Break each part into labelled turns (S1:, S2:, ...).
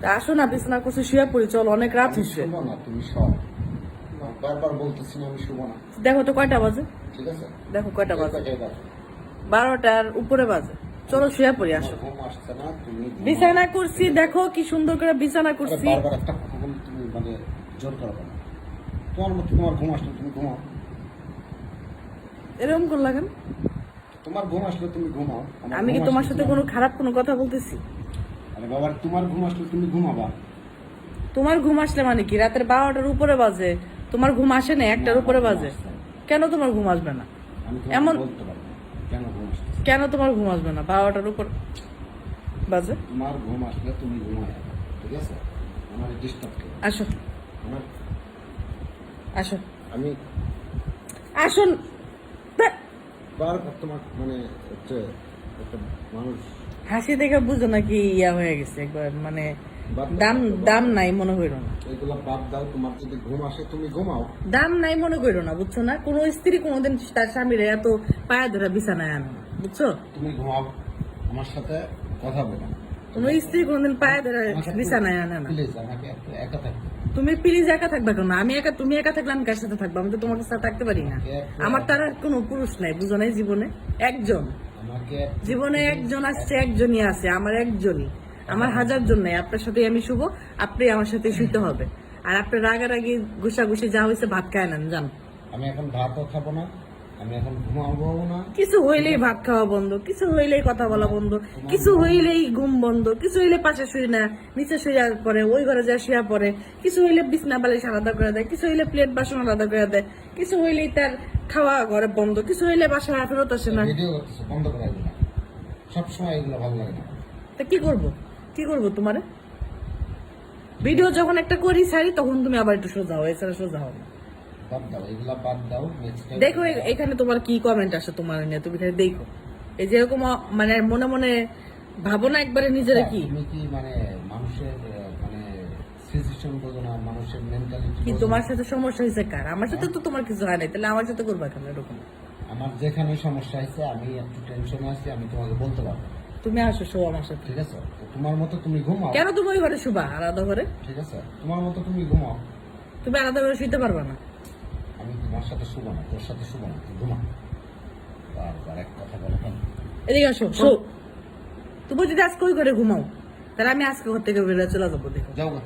S1: আসো না, বিছানা করছি, শুয়ে পড়ি, চল, অনেক রাত হচ্ছে।
S2: না তুমি সব বারবার বলতেছি না আমি শুভ না।
S1: দেখো তো কয়টা বাজে,
S2: ঠিক আছে,
S1: দেখো কয়টা বাজে,
S2: কয়টায় বাজে?
S1: 12টার উপরে বাজে। চলো শুয়ে পড়ি, আসো।
S2: ঘুম আসছে না, তুমি
S1: বিছানা করছি, দেখো কি সুন্দর করে বিছানা
S2: আরে
S1: করছি।
S2: বারবার একটা কথা বলে তুমি মানে জোর করো না। তোমার মতো তোমার ঘুম আসলে তুমি ঘুমাও।
S1: এরকম কোন লাগেন?
S2: তোমার ঘুম আসলে তুমি ঘুমাও। আমার
S1: আমি কি
S2: ঘুম
S1: তোমার
S2: আসলে
S1: সাথে কোনো খারাপ কোনো কথা বলতেছি?
S2: আরে বাবা, তোমার ঘুম আসলে তুমি ঘুমাবা।
S1: তোমার ঘুম আসলে মানে কি? রাতের 12টার উপরে বাজে, তোমার ঘুম আসে না 1টার উপরে বাজে। কেন তোমার ঘুম আসবে না?
S2: আমি
S1: এমন
S2: বলতে পারবো না কেন ঘুম আসছে।
S1: কেন তোমার ঘুম আসবে না? 12টার উপর বাজে।
S2: তোমার ঘুম আসলে তুমি ঘুমায়, ঠিক আছে? আমার ডিস্টার্ব করো।
S1: আসো,
S2: আমার
S1: আসো,
S2: আমি
S1: আসুন।
S2: বারবার তোমার মানে হচ্ছে একটা মানুষ
S1: হাসি দেখে বুঝো নাকি ইয়া হয়ে গেছে একবার, মানে
S2: বাদ
S1: দাম
S2: দাও,
S1: দাম নাই মনে করো না,
S2: এগুলা বাদ দাও। তোমার যদি ঘুম আসে তুমি ঘুমাও।
S1: দাম নাই মনে করো না, বুঝছো না? কোনো স্ত্রী কোনোদিন তার স্বামীর এত পায়ে ধরে বিছানায় আনে না, বুঝছো?
S2: তুমি ঘুমাও, আমার সাথে কথা বলো।
S1: কোনো স্ত্রী কোনোদিন পায়ে ধরে বিছানায় আনে না।
S2: প্লিজ আমাকে একটু একা থাকতে।
S1: তুমি প্লিজ একা থাকবা কেন? আমি একা, তুমি একা থাকলে আমি কার সাথে থাকবো? আমি তো তোমার সাথে থাকতে পারি না। আমার তার আর কোনো পুরুষ নাই, বুঝো নাই? জীবনে একজন,
S2: আমাকে
S1: জীবনে একজন আসছে, একজনই আছে, আমার একজনই। আমার হাজার জন নাই। আপনার সাথে আমি শুভ, আপনি আমার সাথে শুতে হবে। আর আপনার রাগারাগি ঘুষাঘুষি যা হয়েছে, ভাত খায় না, জান।
S2: আমি এখন ভাতও খাবো না, আমি এখন ঘুমাবো না।
S1: কিছু হইলেই ভাত খাওয়া বন্ধ, কিছু হইলেই কথা বলা বন্ধ, কিছু হইলেই ঘুম বন্ধ, কিছু হইলে পাশে শুই না, নিচে শুয়ে পরে, ওই ঘরে যা শুয়ে পড়ে, কিছু হইলে বিছনা বালিশ আলাদা করে দেয়, কিছু হইলে প্লেট বাসন আলাদা করে দেয়, কিছু হইলেই তার খাওয়া ঘরে বন্ধ, কিছু হইলে বাসায় ফেরত আসে না।
S2: ভিডিও করতেছে, বন্ধ করে এগুলো। সবসময় এগুলো ভালো লাগে না।
S1: তা কি করবো, কি করবো তোমারে? ভিডিও যখন একটা করি ছাড়ি, তখন তুমি আবার একটু সোজা হও, এছাড়া সোজা হও না।
S2: বাদ দাও এগুলা, বাদ দাও। নেক্সট টাইম
S1: দেখো এখানে তোমার কি কমেন্ট আসে তোমার নিয়ে, তুমি খালি দেখো। এই যে এরকম মানে মনে মনে ভাবো না একবারে নিজেরা কি
S2: তুমি কি মানে মানুষের মানে সিচুয়েশন বোঝো না, মানুষের মেন্টালিটি
S1: কি তোমার সাথে সমস্যা হয়েছে কার? আমার সাথে তো তোমার কিছু হয় নাই, তাহলে আমার সাথে করবা কেন এরকম?
S2: আমার যেখানে সমস্যা হয়েছে আমি একটু টেনশনে আছি, আমি তোমাকে বলতে পারবো।
S1: তুমি আসো, শো আমার সাথে।
S2: ঠিক আছে, তো তোমার মতো তুমি ঘুমাও।
S1: কেন তুমি ওই ঘরে শুবা আলাদা ঘরে?
S2: ঠিক আছে, তোমার মতো তুমি ঘুমাও।
S1: তুমি আলাদা ঘরে শুইতে পারবা না।
S2: আমি তোমার সাথে শুবো না, তোর সাথে শুবো না, তুই ঘুমা। বারবার এক কথা বলো কেন?
S1: এদিকে আসো, শো। তুমি যদি আজকে ওই ঘরে ঘুমাও, তাহলে আমি আজকে ঘর থেকে বেরোয় চলে যাবো। দেখো,
S2: যাও না।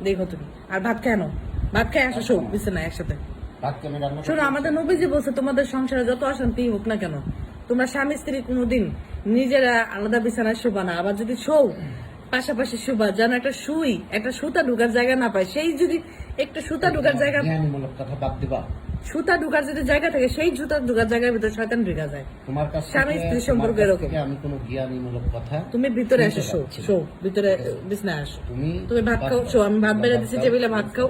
S1: দেখো তুমি। আর ভাত খেয়ে নাও, ভাত খেয়ে আসো, শো বিছানা একসাথে।
S2: ভাত কেমন রান্না
S1: শোনো, আমাদের নবীজি বলছে তোমাদের সংসারে যত অশান্তি হোক না কেন, তোমরা স্বামী স্ত্রী কোনোদিন নিজেরা আলাদা বিছানায় শোবা না। আবার যদি শোও, পাশাপাশি শোবা, যেন একটা সুই, একটা সুতা ঢুকার জায়গা না পায়। সেই যদি একটা সুতা ঢুকার জায়গা,
S2: জ্ঞানীমূলক কথা বাদ দিবা।
S1: সুতা ঢুকার যদি জায়গা থাকে, সেই সুতা ঢুকার জায়গার ভিতরে শয়তান ঢুকা যায়।
S2: তোমার কাছ
S1: স্বামী স্ত্রী সম্পর্ক এরকম।
S2: আমি কোনো জ্ঞানীমূলক কথা
S1: তুমি ভিতরে এসে শো,
S2: শুনতে
S1: শো ভিতরে বিছানায় আসো।
S2: তুমি
S1: তুমি ভাত খাও, শো। আমি ভাত বেড়ে দিচ্ছি টেবিলে, ভাত খাও।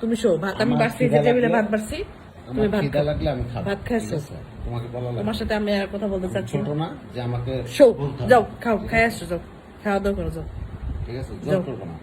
S1: তুমি শো, ভাত আমি
S2: আমার
S1: বাড়ছি,
S2: খিদা
S1: টেবিলে
S2: লাগলে-
S1: ভাত বাড়ছি, তুমি
S2: আমার
S1: ভাত
S2: খিদা
S1: খাও।
S2: লাগলে আমি খাবো।
S1: ভাত খায়
S2: ঠিক
S1: শো।
S2: আছে? তোমাকে বলা লাগবে।
S1: তোমার সাথে আমি আর কথা বলতে
S2: আমি
S1: চাচ্ছি
S2: ছোট
S1: না।
S2: না যে আমাকে
S1: শো,
S2: বলতে হবে।
S1: যাও খাও, খাই আসো, যাও খাওয়া দাওয়া করো, যাও।
S2: ঠিক আছে,
S1: যাও।
S2: জোর করবো না।